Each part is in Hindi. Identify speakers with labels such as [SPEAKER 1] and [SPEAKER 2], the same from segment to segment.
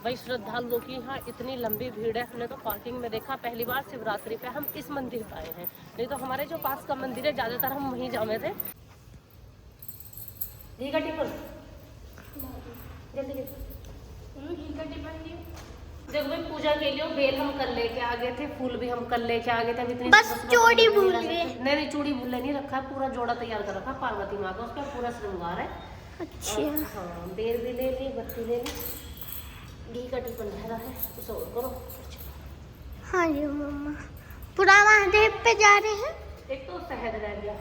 [SPEAKER 1] भाई श्रद्धालुओं की यहाँ इतनी लंबी भीड़ है। हमने तो पार्किंग में देखा, पहली बार शिवरात्रि पे हम इस मंदिर पे आए हैं, नहीं तो हमारे जो पास का मंदिर है ज्यादातर हम वहीं जामे थे। देखो भाई, पूजा के लिए बेल हम कल लेके आ गए थे, फूल भी हम कल लेके आ गए थे। इतनी
[SPEAKER 2] बस चूड़ी भूल गए।
[SPEAKER 1] नहीं, चूड़ी भूल नहीं रखा है, पूरा जोड़ा तैयार कर रखा, पार्वती माँ का उसका पूरा श्रृंगार है।
[SPEAKER 2] अच्छा
[SPEAKER 1] हाँ, बेल भी ले ली, बत्ती ले ली, घी का टिफिन रह रहा है, उसे और करो।
[SPEAKER 2] हाँ जी मम्मा, पूरा महादेव पे जा रहे हैं।
[SPEAKER 1] एक तो शहद रह गया,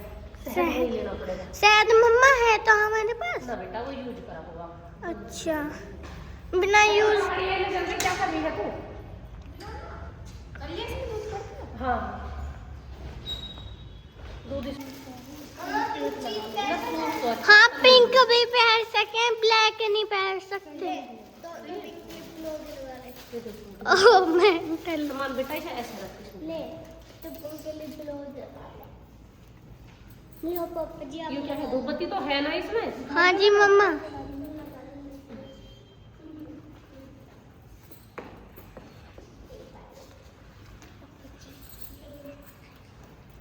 [SPEAKER 1] शहद नहीं लेना पड़ेगा।
[SPEAKER 2] शहद मम्मा है तो हमारे पास
[SPEAKER 1] ना बेटा, वो यूज करा होगा।
[SPEAKER 2] अच्छा, बिना यूज
[SPEAKER 1] क्या कर रही है तू? हाँ, दूध
[SPEAKER 2] हाँ, पिंक भी पहन सके, ब्लैक नहीं पहन सकते। ओह मेंटल।
[SPEAKER 1] सामान बेटा ऐसे रख इसमें।
[SPEAKER 2] ले तो उनके लिए ब्लाउज लो पापा जी।
[SPEAKER 1] ये क्या है, धूपबत्ती तो है ना इसमें?
[SPEAKER 2] हाँ जी मम्मा।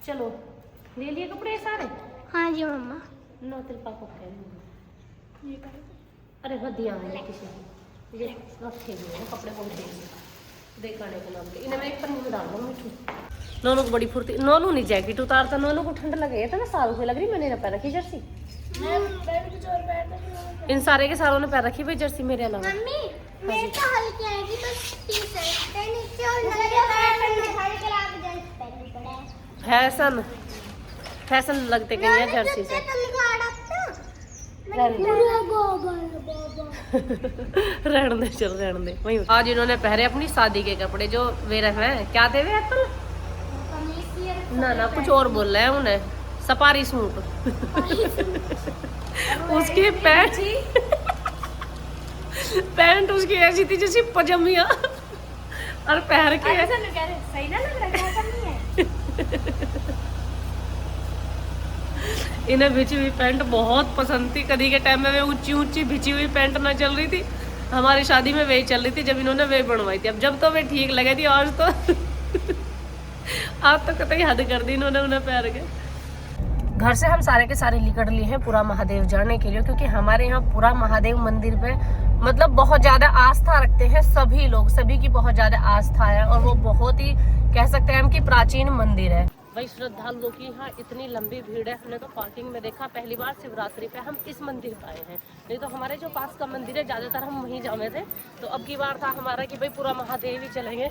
[SPEAKER 1] चलो, ले लिए कपड़े सारे?
[SPEAKER 2] हाँ जी मम्मा।
[SPEAKER 1] ना तेरे पापा कह अरे हदिया है किसी ने, ये रखे हुए हैं कपड़े बहुत देखाने के नाम पे। इन्हें मैं एक पन्नी में डाल दूँ मिठू। नोनू को बड़ी फुर्ती, नोनू नहीं जैकेट उतारता, नोनू को ठंड लगे था ना, साल से लग रही, मैंने ना पैर रखी जर्सी। इन सारे के सारों ने पैर रखी भाई जर्सी मेरे अलावा।
[SPEAKER 2] मम्मी मेरे तो हल्की आएगी, बस टी-शर्ट है नीचे और नंगे पैर में हल्के लाग जाए पहननी पड़े।
[SPEAKER 1] फैशन लगते कहीं है जर्सी से। रहने दे, चल रहने दे वही। आज इन्होंने पहरे अपनी शादी के कपड़े जो वे हैं, क्या थे वे एप्पल? ना कुछ और बोल रहे हैं उन्हें, सफारी सूट। उसकी पैंट उसकी ऐसी थी जैसी पजामिया, और पहन के
[SPEAKER 2] सही ना लग रहा है।
[SPEAKER 1] इन्हें भिची हुई पैंट बहुत पसंद थी। कभी के टाइम में वे ऊंची भिची हुई पैंट ना चल रही थी, हमारी शादी में वही चल रही थी जब इन्होंने वे बनवाई थी। अब जब तो वे ठीक लगे थी, आज तो आज तो कतई हद कर दी इन्होंने उन्हें पहन के। घर से हम सारे के सारे निकल लिए हैं पूरा महादेव जाने के लिए, क्योंकि हमारे यहाँ पूरा महादेव मंदिर पे मतलब बहुत ज्यादा आस्था रखते हैं सभी लोग, सभी की बहुत ज्यादा आस्था है, और वो बहुत ही कह सकते हैं हम कि प्राचीन मंदिर है। भाई श्रद्धालुओं की यहाँ इतनी लंबी भीड़ है। हमने तो पार्किंग में देखा, पहली बार शिवरात्रि पे हम इस मंदिर पे आए हैं, नहीं तो हमारे जो पास का मंदिर है ज्यादातर हम वहीं जामे थे। तो अब की बार था हमारा कि भाई पूरा महादेव ही चलेंगे।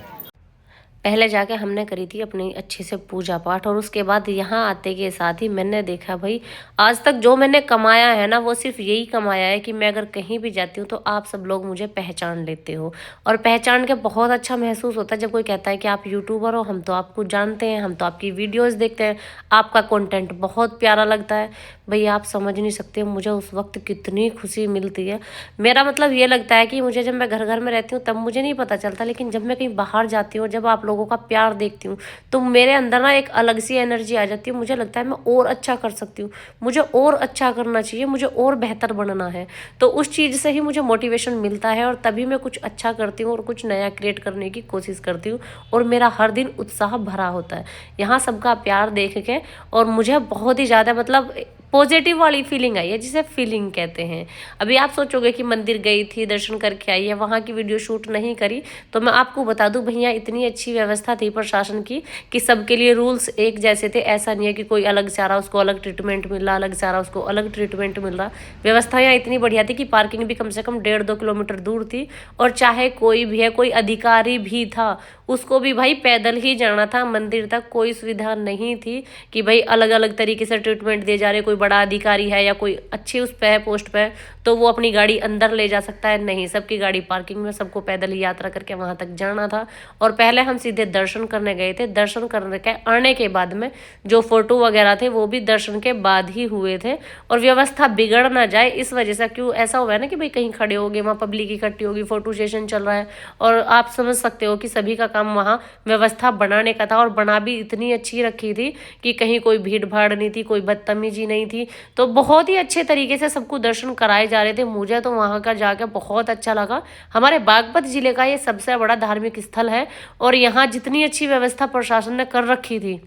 [SPEAKER 1] पहले जाके हमने करी थी अपनी अच्छे से पूजा पाठ, और उसके बाद यहाँ आते के साथ ही मैंने देखा भाई आज तक जो मैंने कमाया है ना, वो सिर्फ यही कमाया है कि मैं अगर कहीं भी जाती हूँ तो आप सब लोग मुझे पहचान लेते हो, और पहचान के बहुत अच्छा महसूस होता है जब कोई कहता है कि आप यूट्यूबर हो, हम तो आपको जानते हैं, हम तो आपकी वीडियोस देखते हैं, आपका कंटेंट बहुत प्यारा लगता है। भैया आप समझ नहीं सकते मुझे उस वक्त कितनी खुशी मिलती है। मेरा मतलब ये लगता है कि मुझे जब मैं घर में रहती हूँ तब मुझे नहीं पता चलता, लेकिन जब मैं कहीं बाहर जाती हूँ, जब आप लोगों का प्यार देखती हूँ, तो मेरे अंदर ना एक अलग सी एनर्जी आ जाती है। मुझे लगता है मैं और अच्छा कर सकती हूँ, मुझे और अच्छा करना चाहिए, मुझे और बेहतर बनना है। तो उस चीज़ से ही मुझे मोटिवेशन मिलता है, और तभी मैं कुछ अच्छा करती हूँ और कुछ नया क्रिएट करने की कोशिश करती हूँ, और मेरा हर दिन उत्साह भरा होता है यहाँ सबका प्यार देख के। और मुझे बहुत ही ज़्यादा मतलब पॉजिटिव वाली फीलिंग आई है, जिसे फीलिंग कहते हैं। अभी आप सोचोगे कि मंदिर गई थी, दर्शन करके आई है, वहाँ की वीडियो शूट नहीं करी, तो मैं आपको बता दूं भैया इतनी अच्छी व्यवस्था थी प्रशासन की कि सबके लिए रूल्स एक जैसे थे। ऐसा नहीं है कि कोई अलग से आ रहा उसको अलग ट्रीटमेंट मिल रहा, अलग से आ रहा उसको अलग ट्रीटमेंट मिल रहा। व्यवस्था यहाँ इतनी बढ़िया थी कि पार्किंग भी कम से कम 1.5-2 किलोमीटर दूर थी, और चाहे कोई भी है, कोई अधिकारी भी था, उसको भी भाई पैदल ही जाना था मंदिर तक। कोई सुविधा नहीं थी कि भाई अलग अलग तरीके से ट्रीटमेंट दिए जा रहे, कोई बड़ा अधिकारी है या कोई अच्छी उस पे है पोस्ट पे तो वो अपनी गाड़ी अंदर ले जा सकता है, नहीं, सबकी गाड़ी पार्किंग में, सबको पैदल ही यात्रा करके वहां तक जाना था। और पहले हम सीधे दर्शन करने गए थे, दर्शन करने के आने के बाद में जो फोटो वगैरह थे वो भी दर्शन के बाद ही हुए थे, और व्यवस्था बिगड़ ना जाए इस वजह से। क्यों ऐसा हुआ है ना कि भाई कहीं खड़े हो गए, वहाँ पब्लिक इकट्ठी होगी, फोटो सेशन चल रहा है, और आप समझ सकते हो कि सभी का काम वहाँ व्यवस्था बनाने का था, और बना भी इतनी अच्छी रखी थी कि कहीं कोई भीड़ भाड़ नहीं थी, कोई बदतमीजी नहीं नहीं थी, तो बहुत ही अच्छे तरीके से सबको दर्शन कराए जा रहे थे। मुझे तो वहाँ का जाके बहुत अच्छा लगा। हमारे बागपत जिले का ये सबसे बड़ा धार्मिक स्थल है और यहाँ जितनी अच्छी व्यवस्था प्रशासन ने कर रखी थी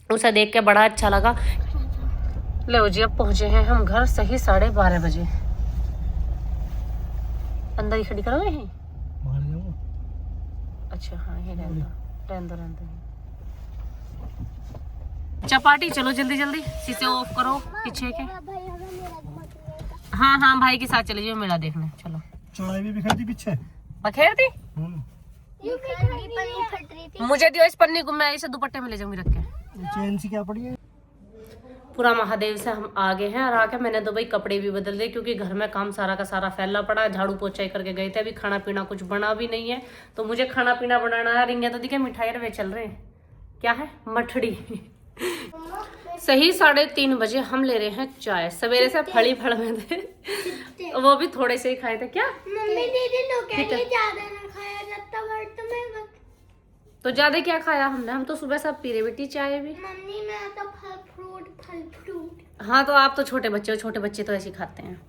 [SPEAKER 1] उसे देख के बड़ा अच्छा लगा। लो जी, अब पहुंचे हैं हम घर सही 12:30 बजे। अंदर ही खड़ी करोगे यहीं? अच्छा हाँ, यही रहने दो। चपाटी चलो जल्दी जल्दी, शीशे ऑफ करो पीछे के। हाँ भाई के साथ चले जाओ मेला देखने। चलो
[SPEAKER 3] चौड़ाई भी बिखर दी पीछे,
[SPEAKER 1] बखेर दी। मुझे दियो इस पन्नी को, मैं इसे दुपट्टे में ले जाऊंगी रख के।
[SPEAKER 3] चैन सी क्या पड़ी है।
[SPEAKER 1] पूरा महादेव से हम आ गए हैं और आके मैंने तो भाई कपड़े भी बदल दिए क्योंकि घर में काम सारा का सारा फैला पड़ा। झाड़ू पोछा ही करके गए थे, अभी खाना पीना कुछ बना भी नहीं है, तो मुझे खाना पीना बनाना आ रही है। तो देखिए मिठाई वे चल रहे हैं, क्या है मठड़ी। सही 3:30 बजे हम ले रहे हैं चाय। सवेरे से फड़ी फड़ में थे, वो भी थोड़े से ही खाए थे। क्या
[SPEAKER 2] मम्मी दीदी तो कह रही ज्यादा ना खाया जाता, बट मैं
[SPEAKER 1] तो ज्यादा क्या खाया हमने? हम तो सुबह सब पी रहे बेटी चाय भी।
[SPEAKER 2] मम्मी मैं तो फल फ्रूट।
[SPEAKER 1] हाँ तो आप तो छोटे बच्चे हो, छोटे बच्चे तो ऐसे खाते हैं।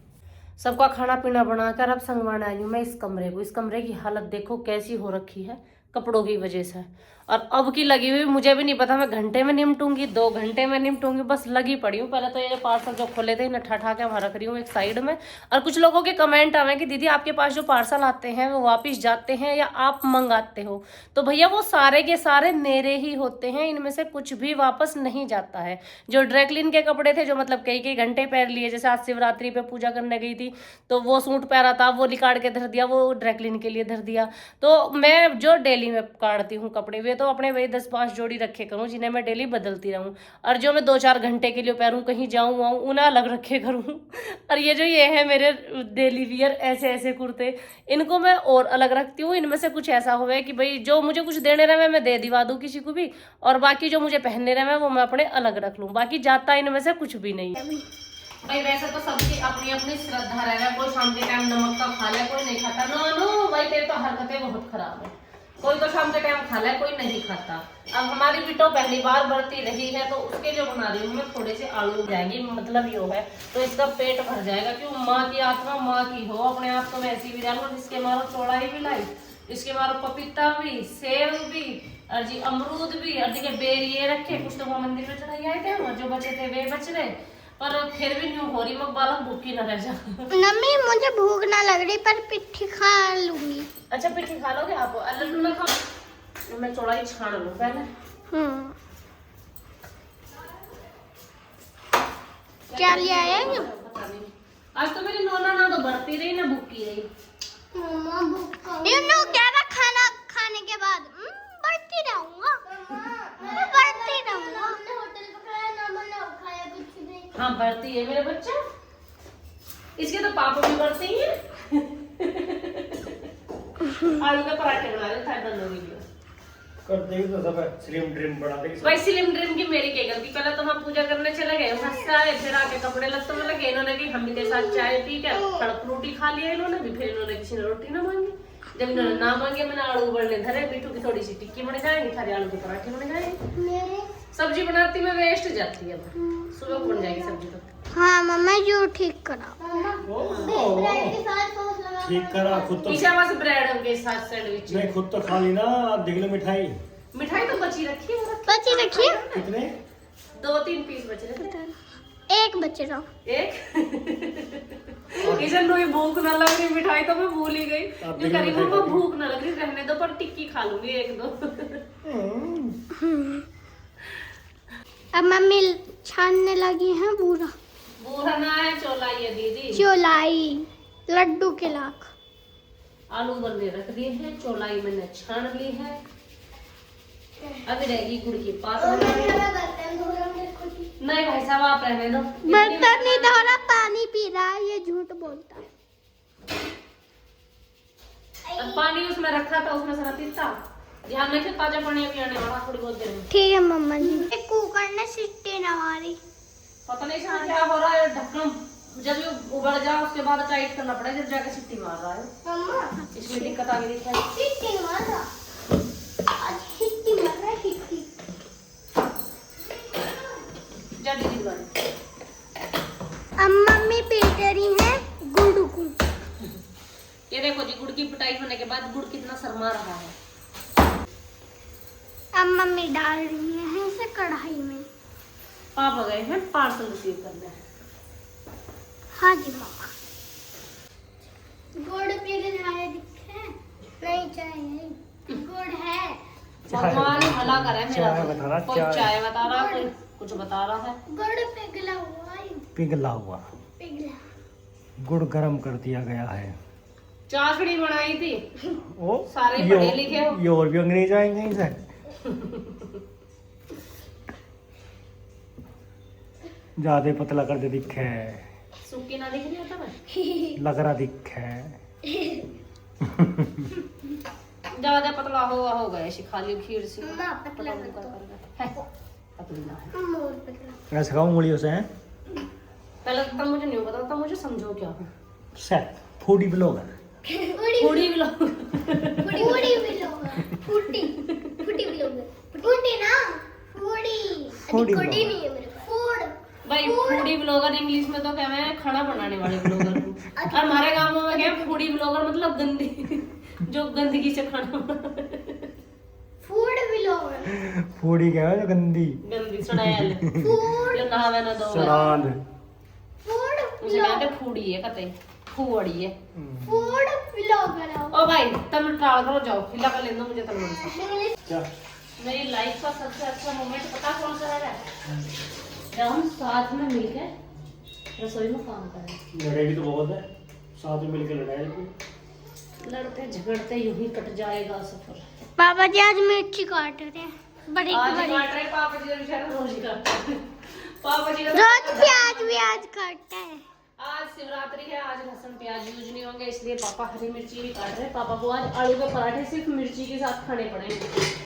[SPEAKER 1] सबका खाना पीना बनाकर अब संगवान आई हूँ मैं इस कमरे को। इस कमरे की हालत देखो कैसी हो रखी है कपड़ों की वजह से। और अब की लगी हुई मुझे भी नहीं पता मैं घंटे में निपटूंगी 2 घंटे में निपटूंगी, बस लगी पड़ी हूँ। पहले तो ये पार्सल जो खोले थे इन्हें ठा के वहाँ रख रही हूँ एक साइड में। और कुछ लोगों के कमेंट आए कि दीदी आपके पास जो पार्सल आते हैं वो वापस जाते हैं या आप मंगाते हो? तो भैया वो सारे के सारे मेरे ही होते हैं, इनमें से कुछ भी वापस नहीं जाता है। जो ड्राईक्लीन के कपड़े थे जो मतलब कई घंटे पहन लिए, जैसे आज शिवरात्रि पे पूजा करने गई थी तो वो सूट पहना था, वो निकाल के धर दिया, वो ड्राईक्लीन के लिए धर दिया। तो मैं जो डेली में काटती हूँ कपड़े वे तो अपने वही 10-5 जोड़ी रखे करूँ जिन्हें मैं डेली बदलती रहूँ। और जो मैं 2-4 घंटे के लिए पहनूँ कहीं जाऊँ आऊँ उन्हें अलग रखे करूँ। और ये है मेरे डेली वियर ऐसे कुर्ते, इनको मैं और अलग रखती हूँ। इनमें से कुछ ऐसा हुआ है कि भाई जो मुझे कुछ देने रहे मैं दे दिवा दूँ किसी को भी, और बाकी जो मुझे पहनने रहे वो मैं अपने अलग रख लूँ। बाकी जाता इनमें से कुछ भी नहीं। भाई वैसे तो सबकी अपनी अपनी श्रद्धा रहे, कोई शाम के टाइम नमक का खा ले, कोई नहीं खाता। नो भाई तेरे तो हरकतें बहुत खराब है। कोई तो शाम के टाइम खा ले, कोई नहीं खाता। अब हमारी बिटो पहली बार बढ़ती रही है तो उसके लिए बना रही हूँ मैं थोड़े से आलू जाएंगी, मतलब यो है तो इसका पेट भर जाएगा। क्यों? माँ की आत्मा माँ की हो, अपने आप तो वैसी भी डालो। इसके मारो चौड़ाई भी लाई, इसके मारो पपीता भी, सेब भी, और जी अमरूद भी, और देखिए बेर ये रखे। कुछ तो वहाँ मंदिर में चढ़ाई आए थे, जो बचे थे वे बच रहे, पर फिर भी न्यू हो रही मग बालक भूखी न रह जा।
[SPEAKER 2] मम्मी मुझे भूख ना लग रही पर पिट्ठी खा लूंगी।
[SPEAKER 1] अच्छा पिट्ठी खा लोगे आप? लड्डू ना खाओ, मैं चौड़ाई छान लूं पहले।
[SPEAKER 2] क्या ले आए?
[SPEAKER 1] आज तो मेरी नोना ना तो बढ़ती रही ना भूखी रही।
[SPEAKER 2] क्या था खाना खाने के बाद बढ़ती रहूंगा, बढ़ती रहूंगा।
[SPEAKER 1] हाँ बढ़ती है मेरे बच्चे, इसके तो पापा भी बढ़ते ही हैं। आलू के पराठे बना रहे थे दोनों वीडियो
[SPEAKER 3] कर देगी तो सब स्लिम ड्रीम बना देगी।
[SPEAKER 1] भाई स्लिम ड्रीम की मेरी क्या गलती? पहले तो हम पूजा करने चले गए, हंसते आए, फिर आके कपड़े लत्ते में लगे। इन्होंने भी हम भी के साथ चाय पी के कड़क रोटी खा लिया इन्होंने भी। फिर इन्होंने किसी ने रोटी ना मांगी, जब इन्होंने ना मांगे मैंने आलू उबलने धरे। बिट्टू की थोड़ी सी टिक्की बन जाएगी, थारे आलू के पराठे बन जाएंगे। सब्जी बनाती मैं वेस्ट जाती है, सुबह को बन जाएगी सब्जी तो।
[SPEAKER 2] हाँ मम्मा जो ठीक करा,
[SPEAKER 3] ठीक करा खुद तो।
[SPEAKER 1] पीछे बस ब्रेड के साथ सैंडविच।
[SPEAKER 3] मैं खुद तो खा ली ना, देख लो मिठाई।
[SPEAKER 1] मिठाई तो बची रखी है,
[SPEAKER 2] बची रखिए।
[SPEAKER 3] कितने?
[SPEAKER 1] 2-3 पीस बच रहे थे।
[SPEAKER 2] एक बचे रहो।
[SPEAKER 1] किशन को भूख ना लग रही, मिठाई तो मैं भूल ही गई। जो करी वो भूख ना लग रही, रहने दो पर टिक्की खा लूंगी 1-2।
[SPEAKER 2] अब मम्मी छानने लगी हैं बूरा।
[SPEAKER 1] बूढ़ा ना है, चौलाई है दीदी।
[SPEAKER 2] चौलाई लड्डू के लाख।
[SPEAKER 1] आलू बनने रख दिए हैं, चौलाई मैंने छान ली है। अभी रहेगी गुड़ की पात। नहीं भाई साहब आप रहने दो।
[SPEAKER 2] बर्तन नहीं धो रहा, पानी पी रहा है, ये झूठ बोलता है।
[SPEAKER 1] पानी उसमें रखा था, उसमें से पीता। ध्यान रखिए ताजा पानी अभी आने वाला थोड़ी बहुत देर में।
[SPEAKER 2] ठीक है मम्मा जी। कुकर ने सीटी ना मारी,
[SPEAKER 1] पता नहीं इसमें क्या हो रहा है। ढक्कन जब ये उबल जाए उसके बाद टाइट करना पड़ेगा, जब जाके सीटी मार रहा है।
[SPEAKER 2] मम्मा
[SPEAKER 1] इसमें दिक्कत आ गई है।
[SPEAKER 2] सीटी मार रहा, आज सीटी मार रहा है। सीटी
[SPEAKER 1] जा दीदी बन कितना शर्मा रहा है।
[SPEAKER 2] अब मम्मी डाल रही है इसे कढ़ाई में।
[SPEAKER 1] पापा गए हैं पार्सल रिसीव करने।
[SPEAKER 2] हाँ जी मम्मा। गुड़ पिघलाए दिखे नहीं चाहिए, गुड़ है।
[SPEAKER 1] भगवान भला करे मेरा।
[SPEAKER 3] चाय बता रहा,
[SPEAKER 1] कोई चाय बता रहा, कोई कुछ बता रहा है।
[SPEAKER 2] गुड़ पिघला हुआ है,
[SPEAKER 3] पिघला हुआ
[SPEAKER 2] पिघला।
[SPEAKER 3] गुड़ गरम कर दिया गया है।
[SPEAKER 1] चाशनी बनाई थी।
[SPEAKER 3] ओ
[SPEAKER 1] सारे पढ़े लिखे हो।
[SPEAKER 3] ये और भी अंग्रेज आएंगे इसे। ज्यादा पतला कर दे दिखे,
[SPEAKER 1] सूखी ना दिख नहीं होता मैं।
[SPEAKER 3] लग रहा दिखे।
[SPEAKER 1] ज्यादा पतला हो गया खाली खीर से।
[SPEAKER 2] मम्मा पतला कर दो।
[SPEAKER 1] पतली ना है।
[SPEAKER 2] मोर पतला।
[SPEAKER 3] ऐसे खाओ उंगलियों से हैं।
[SPEAKER 1] पहले तो मुझे नहीं पता था, मुझे समझो क्या है।
[SPEAKER 3] Set foodie blogger.
[SPEAKER 1] थोड़ी भी लो।
[SPEAKER 2] फूडी भी लोग, फूटी भी लोग, फूटी ना, फूडी
[SPEAKER 3] फूडी
[SPEAKER 2] कोटी
[SPEAKER 3] ब्लॉगर।
[SPEAKER 2] नहीं है मेरे पास। फूड
[SPEAKER 1] भाई फूडी ब्लॉगर इंग्लिश में तो क्या है खाना बनाने वाले ब्लॉगर। और हमारे गांव में क्या फूडी ब्लॉगर मतलब गंदी, जो गंदगी से खाना
[SPEAKER 2] फूड भी लोग,
[SPEAKER 3] फूडी क्या है जो गंदी।
[SPEAKER 1] गंदी सड़ैल
[SPEAKER 2] फूड
[SPEAKER 1] जो नहावे ना दो।
[SPEAKER 3] सड़ांध।
[SPEAKER 2] फूड
[SPEAKER 1] मुझे कहते फूडी है कते फूड़ी है।
[SPEAKER 2] फूड ब्लॉगर
[SPEAKER 1] ओ भाई तुम ट्रायल करो जाओ खिला कर ले दो मुझे तमिल से।
[SPEAKER 3] क्या
[SPEAKER 1] मेरी लाइफ का सबसे अच्छा मोमेंट पता कौन सा है? जब हम साथ में मिलकर रसोई में काम करें।
[SPEAKER 3] लड़े भी तो बहुत है, साथ में मिलकर लड़ाई।
[SPEAKER 1] लड़ते झगड़ते यूं ही कट जाएगा सफर।
[SPEAKER 2] पापा जी आज मिर्ची काट रहे हैं, बड़ी
[SPEAKER 1] आज
[SPEAKER 2] बड़ी।
[SPEAKER 1] काट रहे पापा जी का बेचारा रोज ही काटते हैं। पापा जी का
[SPEAKER 2] रोज प्याज काटता है।
[SPEAKER 1] आज शिवरात्रि है, आज लहसुन प्याज यूज नहीं होंगे, इसलिए पापा हरी मिर्ची भी काट रहे हैं। पापा को आज आलू के पराठे सिर्फ मिर्ची के साथ खाने पड़ेंगे।